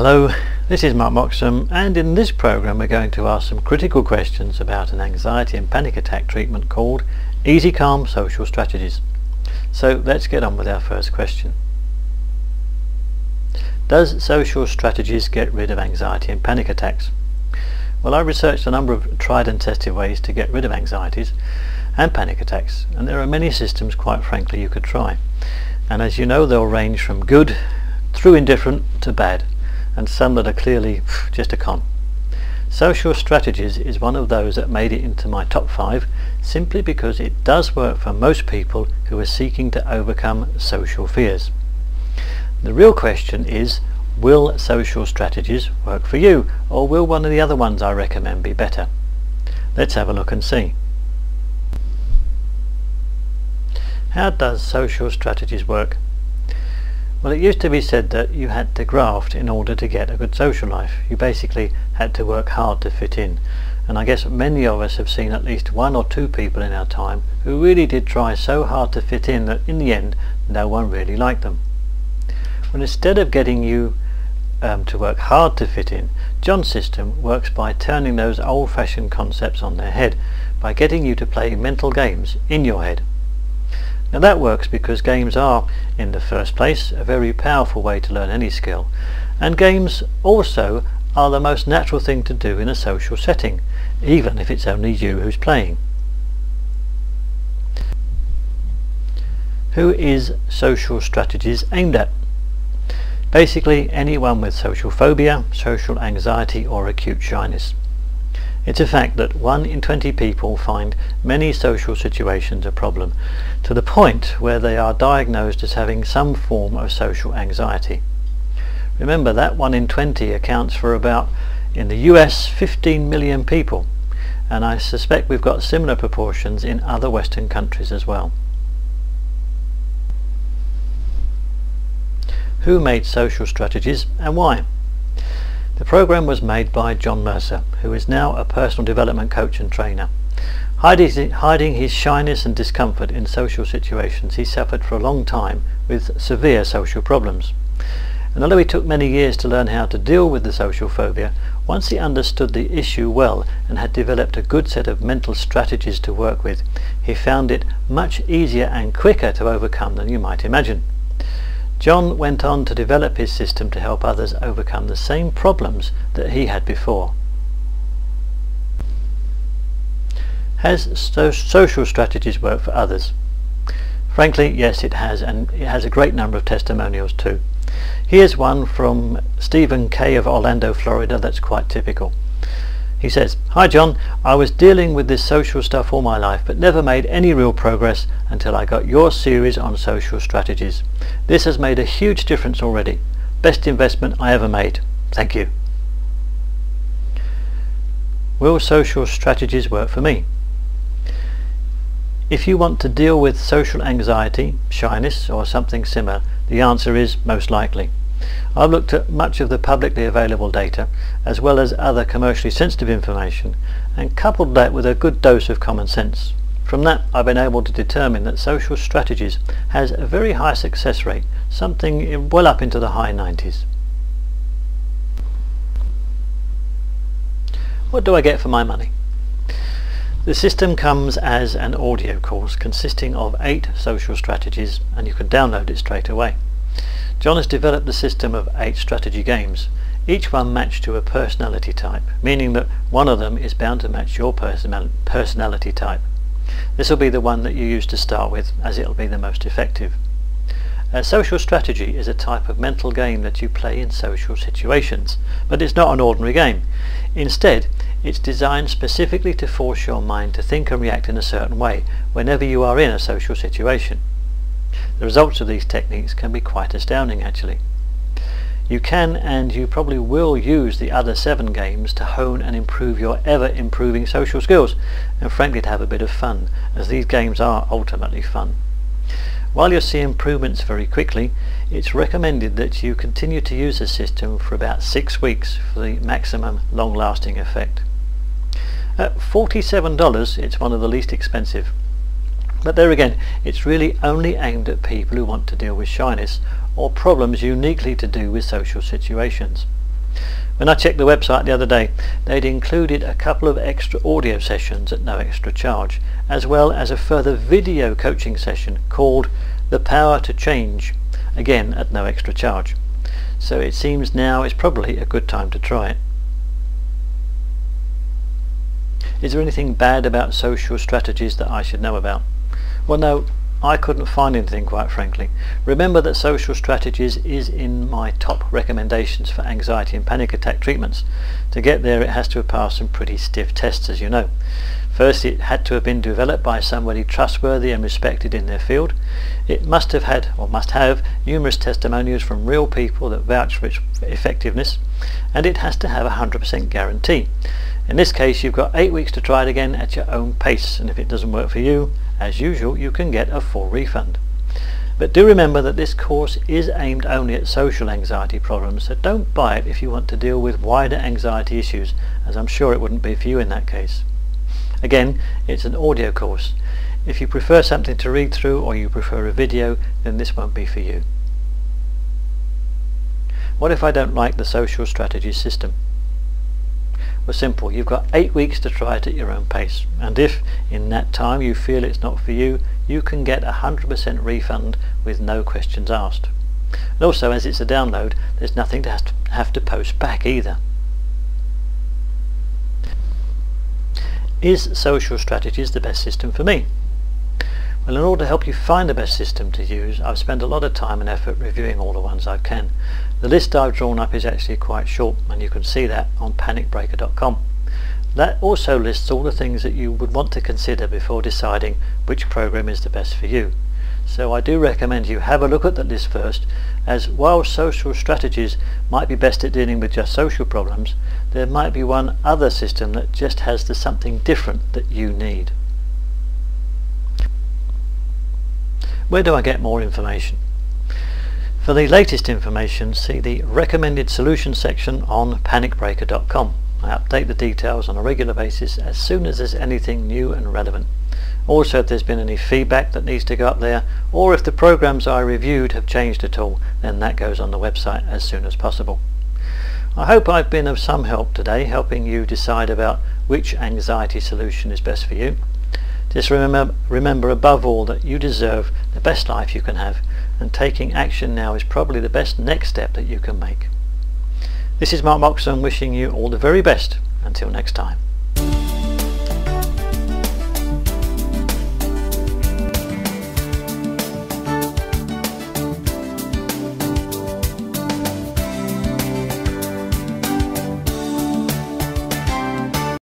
Hello, this is Mark Moxham, and in this program we're going to ask some critical questions about an anxiety and panic attack treatment called Easy Calm Social Strategies. So let's get on with our first question. Does social strategies get rid of anxiety and panic attacks? Well, I researched a number of tried and tested ways to get rid of anxieties and panic attacks, and there are many systems, quite frankly, you could try. And as you know, they'll range from good through indifferent to bad, and some that are clearly just a con. Social strategies is one of those that made it into my top 5 simply because it does work for most people who are seeking to overcome social fears. The real question is, will social strategies work for you, or will one of the other ones I recommend be better? Let's have a look and see. How does social strategies work? Well, it used to be said that you had to graft in order to get a good social life. You basically had to work hard to fit in. And I guess many of us have seen at least one or two people in our time who really did try so hard to fit in that in the end no one really liked them. Well, instead of getting you to work hard to fit in, John's system works by turning those old-fashioned concepts on their head, by getting you to play mental games in your head. Now that works because games are, in the first place, a very powerful way to learn any skill, and games also are the most natural thing to do in a social setting, even if it's only you who's playing. Who is social strategies aimed at? Basically anyone with social phobia, social anxiety or acute shyness. It's a fact that 1 in 20 people find many social situations a problem, to the point where they are diagnosed as having some form of social anxiety. Remember that 1 in 20 accounts for about, in the US, 15 million people, and I suspect we've got similar proportions in other Western countries as well. Who made social strategies and why? The program was made by John Mercer, who is now a personal development coach and trainer. Hiding his shyness and discomfort in social situations, he suffered for a long time with severe social problems. And although it took many years to learn how to deal with the social phobia, once he understood the issue well and had developed a good set of mental strategies to work with, he found it much easier and quicker to overcome than you might imagine. John went on to develop his system to help others overcome the same problems that he had before. Has social strategies worked for others? Frankly, yes, it has, and it has a great number of testimonials too. Here's one from Stephen K. of Orlando, Florida, that's quite typical. He says, "Hi John, I was dealing with this social stuff all my life but never made any real progress until I got your series on social strategies. This has made a huge difference already. Best investment I ever made. Thank you." Will social strategies work for me? If you want to deal with social anxiety, shyness or something similar, the answer is most likely. I've looked at much of the publicly available data as well as other commercially sensitive information and coupled that with a good dose of common sense. From that I've been able to determine that social strategies has a very high success rate, something well up into the high 90s. What do I get for my money? The system comes as an audio course consisting of 8 social strategies, and you can download it straight away. John has developed the system of 8 strategy games, each one matched to a personality type, meaning that one of them is bound to match your personality type. This will be the one that you use to start with, as it will be the most effective. A social strategy is a type of mental game that you play in social situations, but it's not an ordinary game. Instead, it's designed specifically to force your mind to think and react in a certain way whenever you are in a social situation. The results of these techniques can be quite astounding actually. You can, and you probably will, use the other 7 games to hone and improve your ever-improving social skills, and frankly to have a bit of fun, as these games are ultimately fun. While you'll see improvements very quickly, it's recommended that you continue to use the system for about 6 weeks for the maximum long-lasting effect. At $47, it's one of the least expensive. But there again, it's really only aimed at people who want to deal with shyness or problems uniquely to do with social situations. When I checked the website the other day, they'd included a couple of extra audio sessions at no extra charge, as well as a further video coaching session called The Power to Change, again at no extra charge. So it seems now is probably a good time to try it. Is there anything bad about social strategies that I should know about? Well, no, I couldn't find anything, quite frankly. Remember that social strategies is in my top recommendations for anxiety and panic attack treatments. To get there, it has to have passed some pretty stiff tests, as you know. First, it had to have been developed by somebody trustworthy and respected in their field. It must have numerous testimonials from real people that vouch for its effectiveness, and it has to have a 100% guarantee. In this case, you've got 8 weeks to try it again at your own pace, and if it doesn't work for you, as usual, you can get a full refund. But do remember that this course is aimed only at social anxiety problems, so don't buy it if you want to deal with wider anxiety issues, as I'm sure it wouldn't be for you in that case. Again, it's an audio course. If you prefer something to read through or you prefer a video, then this won't be for you. What if I don't like the social strategy system? Well, simple. You've got 8 weeks to try it at your own pace, and if in that time you feel it's not for you, you can get a 100% refund with no questions asked. And also, as it's a download, there's nothing to have to post back either. Is social strategies the best system for me? Well, in order to help you find the best system to use, I've spent a lot of time and effort reviewing all the ones I can. The list I've drawn up is actually quite short, and you can see that on panicbreaker.com. That also lists all the things that you would want to consider before deciding which program is the best for you. So I do recommend you have a look at that list first, as while social strategies might be best at dealing with just social problems, there might be one other system that just has the something different that you need. Where do I get more information? For the latest information, see the recommended solutions section on panicbreaker.com. I update the details on a regular basis as soon as there's anything new and relevant. Also, if there's been any feedback that needs to go up there, or if the programs I reviewed have changed at all, then that goes on the website as soon as possible. I hope I've been of some help today, helping you decide about which anxiety solution is best for you. Just remember above all that you deserve the best life you can have, and taking action now is probably the best next step that you can make. This is Mark Moxon wishing you all the very best. Until next time.